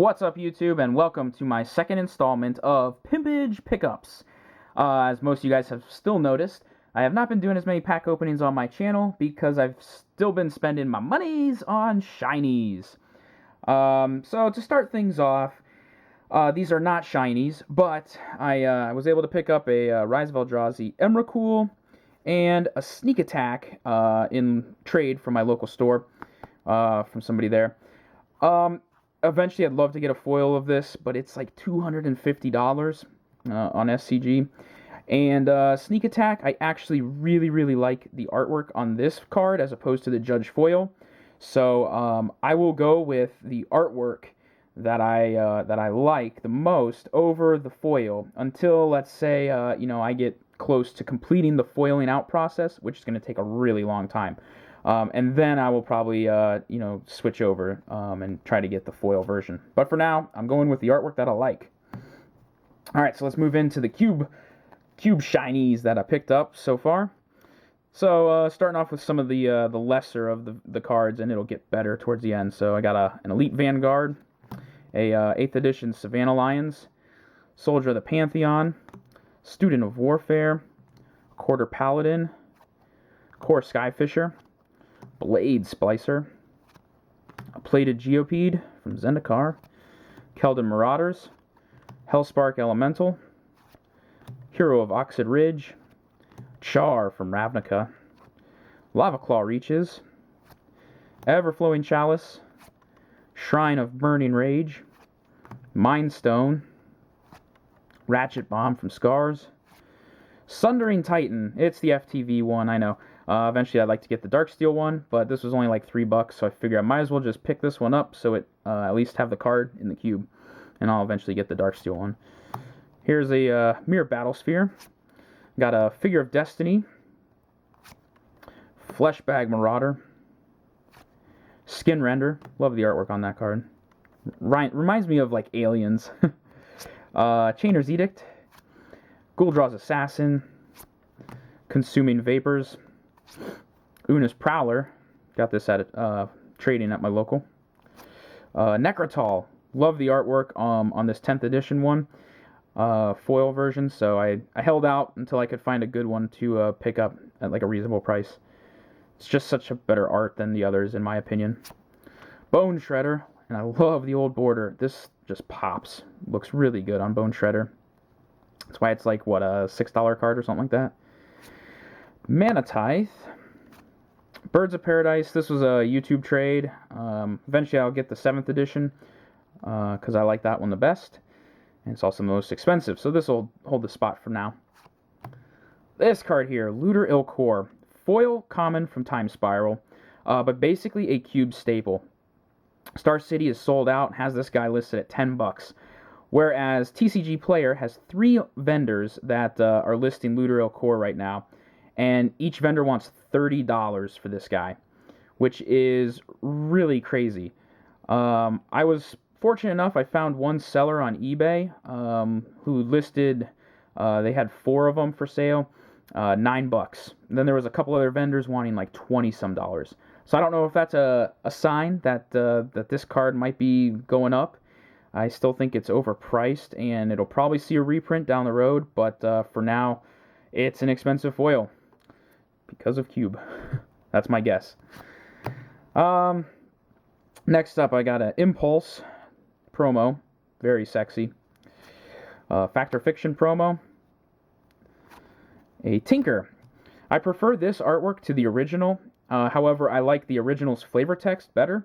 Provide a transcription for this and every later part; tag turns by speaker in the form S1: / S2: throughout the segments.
S1: What's up, YouTube, and welcome to my second installment of Pimpage Pickups. As most of you guys have still noticed, I have not been doing as many pack openings on my channel because I've still been spending my monies on shinies. So to start things off, these are not shinies, but I was able to pick up a Rise of Eldrazi Emrakul and a Sneak Attack in trade from my local store, from somebody there. Eventually, I'd love to get a foil of this, but it's like $250 on SCG. And Sneak Attack, I actually really like the artwork on this card as opposed to the Judge foil. So I will go with the artwork that I like the most over the foil until, let's say, I get close to completing the foiling out process, which is going to take a really long time. And then I will probably, switch over and try to get the foil version. But for now, I'm going with the artwork that I like. All right, so let's move into the cube shinies that I picked up so far. So starting off with some of the lesser of the cards, and it'll get better towards the end. So I got an Elite Vanguard, a 8th edition Savannah Lions, Soldier of the Pantheon, Student of Warfare, Quarter Paladin, Core Skyfisher, Blade Splicer, a Plated Geopede from Zendikar, Keldon Marauders, Hellspark Elemental, Hero of Oxid Ridge, Char from Ravnica, Lava Claw Reaches, Everflowing Chalice, Shrine of Burning Rage, Mind Stone, Ratchet Bomb from Scars, Sundering Titan. It's the FTV one, I know. Eventually, I'd like to get the Darksteel one, but this was only like $3, so I figure I might as well just pick this one up so it at least have the card in the cube, and I'll eventually get the Darksteel one. Here's a Mirror Battlesphere. Got a Figure of Destiny, Fleshbag Marauder, Skin Render. Love the artwork on that card. Reminds me of like Aliens. Chainer's Edict, Gul'Draw's Assassin, Consuming Vapors, Una's Prowler, got this at trading at my local. Necrotol, love the artwork on this 10th edition one, foil version, so I held out until I could find a good one to pick up at like a reasonable price. It's just such a better art than the others, in my opinion. Bone Shredder, and I love the old border. This just pops. Looks really good on Bone Shredder. That's why it's like, what, a $6 card or something like that. Manatithe, Birds of Paradise. This was a YouTube trade. Eventually I'll get the 7th edition because I like that one the best. And it's also the most expensive, so this will hold the spot for now. This card here, Looter Ilkor. Foil common from Time Spiral, but basically a cube staple. Star City is sold out, has this guy listed at $10. Whereas TCG Player has 3 vendors that are listing Looter Ilkor right now. And each vendor wants $30 for this guy, which is really crazy. I was fortunate enough, I found one seller on eBay who listed, they had 4 of them for sale, $9. And then there was a couple other vendors wanting like $20-some. So I don't know if that's a sign that that this card might be going up. I still think it's overpriced, and it'll probably see a reprint down the road, but for now, it's an expensive foil. Because of cube. That's my guess. Next up, I got an Impulse promo. Very sexy. Fact or Fiction promo. A Tinker. I prefer this artwork to the original. However, I like the original's flavor text better.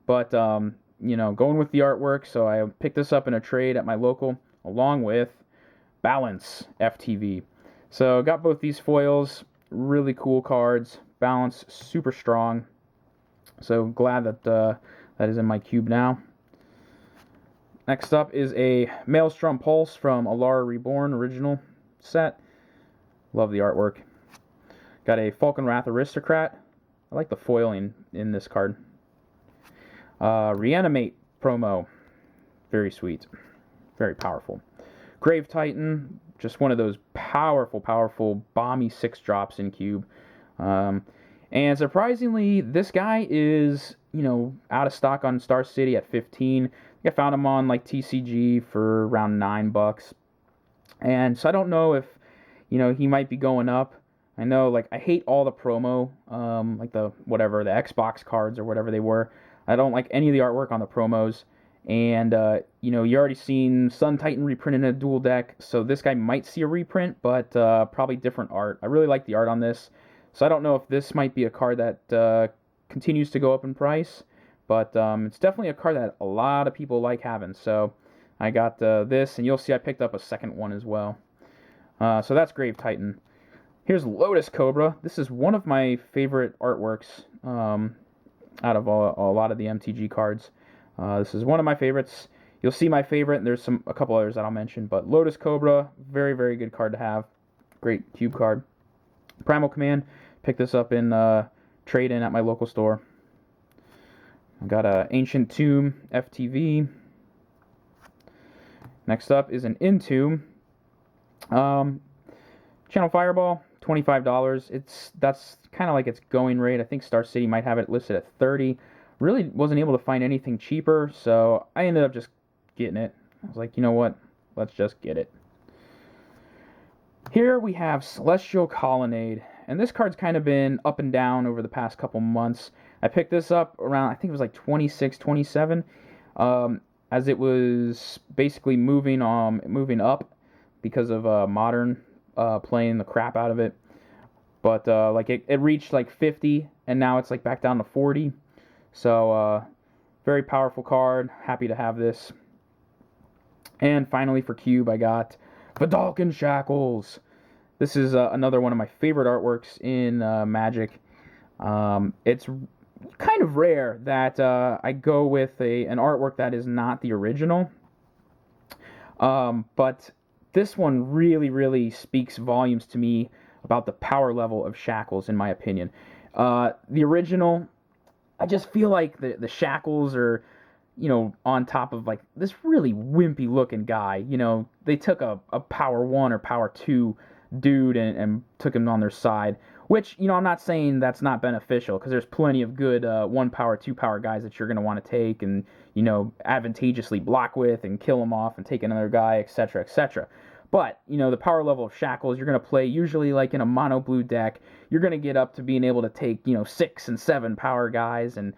S1: But, going with the artwork, so I picked this up in a trade at my local, along with Balance FTV. So, got both these foils. Really cool cards. Balance super strong. So glad that that is in my cube now. Next up is a Maelstrom Pulse from Alara Reborn original set. Love the artwork. Got a Falconwrath Aristocrat. I like the foiling in this card. Reanimate promo. Very sweet. Very powerful. Grave Titan. Just one of those powerful, bomby 6-drops in cube. And surprisingly, this guy is, out of stock on Star City at $15. I found him on like TCG for around $9, and so I don't know if he might be going up. I know, like, I hate all the promo, like the Xbox cards or whatever they were. I don't like any of the artwork on the promos. And you already seen Sun Titan reprint in a dual deck, so this guy might see a reprint, but probably different art. I really like the art on this, so I don't know if this might be a card that continues to go up in price, but it's definitely a card that a lot of people like having. So I got this, and you'll see I picked up a second one as well. So that's Grave Titan. Here's Lotus Cobra. This is one of my favorite artworks out of a lot of the MTG cards. This is one of my favorites. You'll see my favorite, and there's a couple others that I'll mention, but Lotus Cobra, very, very good card to have. Great cube card. Primal Command, picked this up in trade-in at my local store. I got a Ancient Tomb FTV. Next up is an Entomb. Channel Fireball, $25. That's kind of like its going rate. I think Star City might have it listed at $30. Really wasn't able to find anything cheaper, so I ended up just getting it. I was like, you know what? Let's just get it. Here we have Celestial Colonnade, and this card's kind of been up and down over the past couple months. I picked this up around, I think it was like 26, 27, as it was basically moving up because of Modern playing the crap out of it. But like it reached like 50, and now it's like back down to 40. So very powerful card. Happy to have this. And finally for Cube, I got Vidalcan Shackles. This is another one of my favorite artworks in Magic. It's kind of rare that I go with an artwork that is not the original. But this one really, really speaks volumes to me about the power level of Shackles, in my opinion. The original, I just feel like the Shackles are, on top of like this really wimpy looking guy. They took a power 1 or power 2 dude and took him on their side, which, I'm not saying that's not beneficial, because there's plenty of good 1 power, 2 power guys that you're going to want to take and, advantageously block with and kill them off and take another guy, etc., etc. But, the power level of Shackles, you're going to play usually like in a mono blue deck. You're going to get up to being able to take, 6 and 7 power guys. And,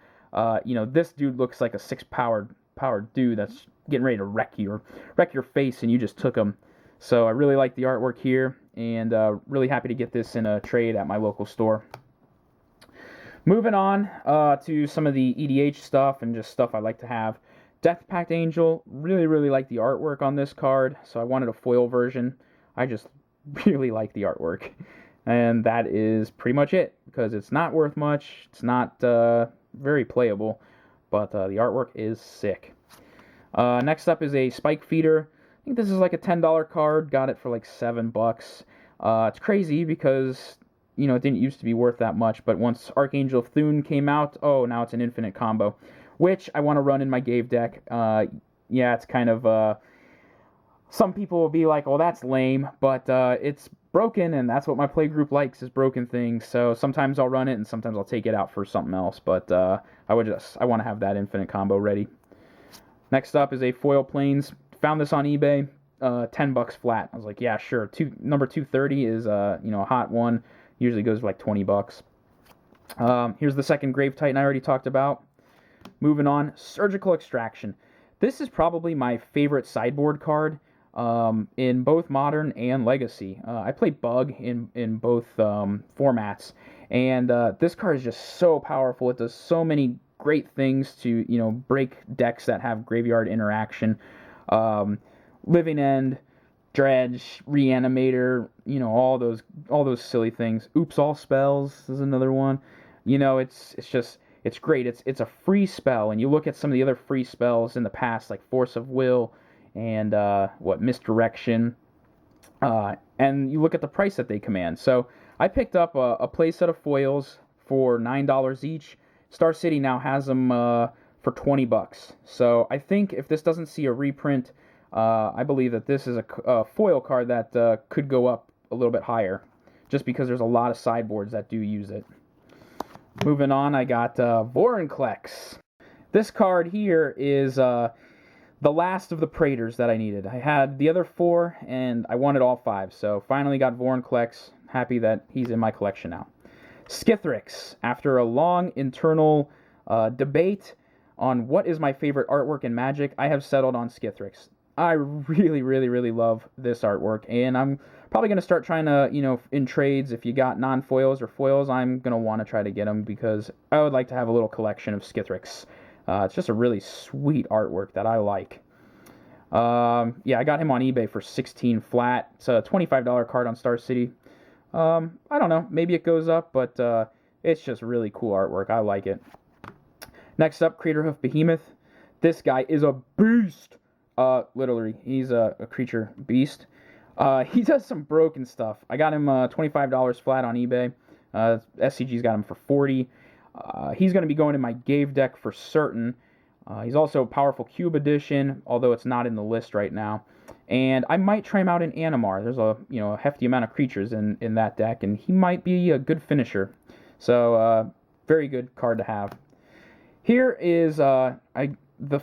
S1: this dude looks like a 6 powered dude that's getting ready to wreck your face, and you just took him. So I really like the artwork here, and really happy to get this in a trade at my local store. Moving on to some of the EDH stuff and just stuff I like to have. Death Pact Angel, really, really like the artwork on this card, so I wanted a foil version. I just really like the artwork. And that is pretty much it, because it's not worth much, it's not very playable, but the artwork is sick. Next up is a Spike Feeder. I think this is like a $10 card, got it for like $7. It's crazy because, it didn't used to be worth that much, but once Archangel of Thune came out, now it's an infinite combo, which I want to run in my Gave deck. Yeah, it's kind of, some people will be like, oh, that's lame, but it's broken, and that's what my play group likes, is broken things. So sometimes I'll run it, and sometimes I'll take it out for something else, but I want to have that infinite combo ready. Next up is a Foil Plains. Found this on eBay, $10 flat. I was like, yeah, sure. Number 230 is a hot one. Usually goes for like $20. Here's the second Grave Titan I already talked about. Moving on, Surgical Extraction. This is probably my favorite sideboard card in both Modern and Legacy. I play Bug in both formats, and this card is just so powerful. It does so many great things to break decks that have graveyard interaction. Living End, Dredge, Reanimator, all those silly things. Oops All Spells is another one. It's great. It's a free spell, and you look at some of the other free spells in the past, like Force of Will and Misdirection, and you look at the price that they command. So I picked up a playset of foils for $9 each. Star City now has them for $20. So I think if this doesn't see a reprint, I believe that this is a foil card that could go up a little bit higher, just because there's a lot of sideboards that do use it. Moving on, I got Vorinclex. This card here is the last of the Praetors that I needed. I had the other 4, and I wanted all 5. So finally got Vorinclex. Happy that he's in my collection now. Skithrix. After a long internal debate on what is my favorite artwork in Magic, I have settled on Skithrix. I really, really, really love this artwork, and I'm probably going to start trying to, in trades, if you got non-foils or foils, I'm going to want to try to get them because I would like to have a little collection of Skithrix. It's just a really sweet artwork that I like. Yeah, I got him on eBay for 16 flat. It's a $25 card on Star City. I don't know, maybe it goes up, but it's just really cool artwork. I like it. Next up, Craterhoof Behemoth. This guy is a beast. Literally, he's a creature beast. He does some broken stuff. I got him $25 flat on eBay. SCG's got him for 40. He's going to be going in my Gave deck for certain. He's also a powerful Cube Edition, although it's not in the list right now. And I might try him out in Animar. There's a hefty amount of creatures in that deck, and he might be a good finisher. So very good card to have. Here is the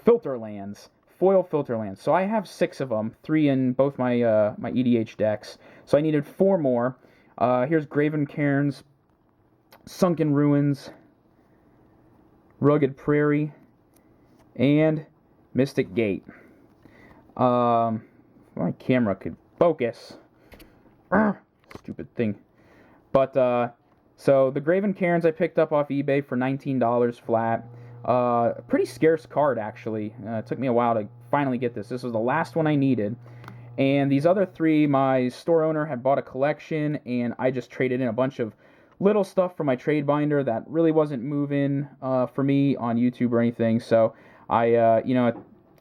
S1: Filter Lands, foil Filter Lands. So I have 6 of them, 3 in both my my EDH decks. So I needed 4 more. Here's Graven Cairns, Sunken Ruins, Rugged Prairie, and Mystic Gate. My camera could focus. Stupid thing. But, so the Graven Cairns I picked up off eBay for $19 flat. Pretty scarce card, actually. It took me a while to finally get this. This was the last one I needed. And these other 3, my store owner had bought a collection, and I just traded in a bunch of little stuff from my trade binder that really wasn't moving for me on YouTube or anything. So I,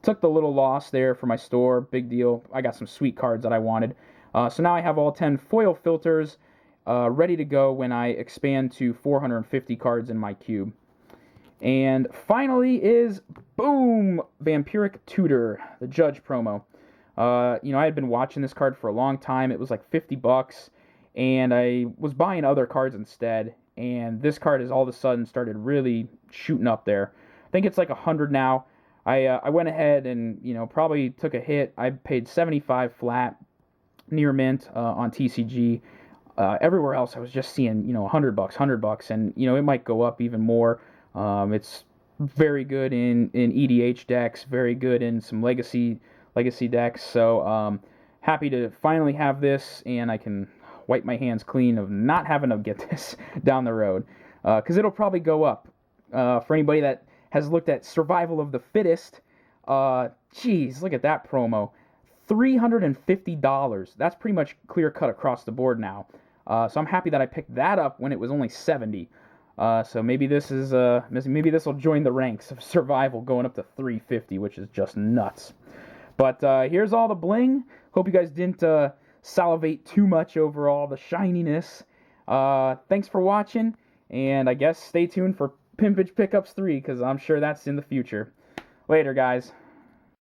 S1: took the little loss there for my store. Big deal. I got some sweet cards that I wanted. So now I have all 10 foil filters ready to go when I expand to 450 cards in my cube. And finally is, boom, Vampiric Tutor, the Judge promo. I had been watching this card for a long time. It was like $50, and I was buying other cards instead. And this card has all of a sudden started really shooting up there. I think it's like 100 now. I went ahead and, probably took a hit. I paid 75 flat near mint on TCG. Everywhere else I was just seeing, $100, and, it might go up even more. It's very good in EDH decks, very good in some legacy decks. So happy to finally have this, and I can wipe my hands clean of not having to get this down the road, because it'll probably go up. For anybody that has looked at Survival of the Fittest, geez, look at that promo. $350. That's pretty much clear cut across the board now. So I'm happy that I picked that up when it was only 70. So maybe this will join the ranks of Survival going up to 350, which is just nuts. But here's all the bling. Hope you guys didn't salivate too much over all the shininess. Thanks for watching, and I guess stay tuned for Pimpage Pickups 3, because I'm sure that's in the future. Later, guys.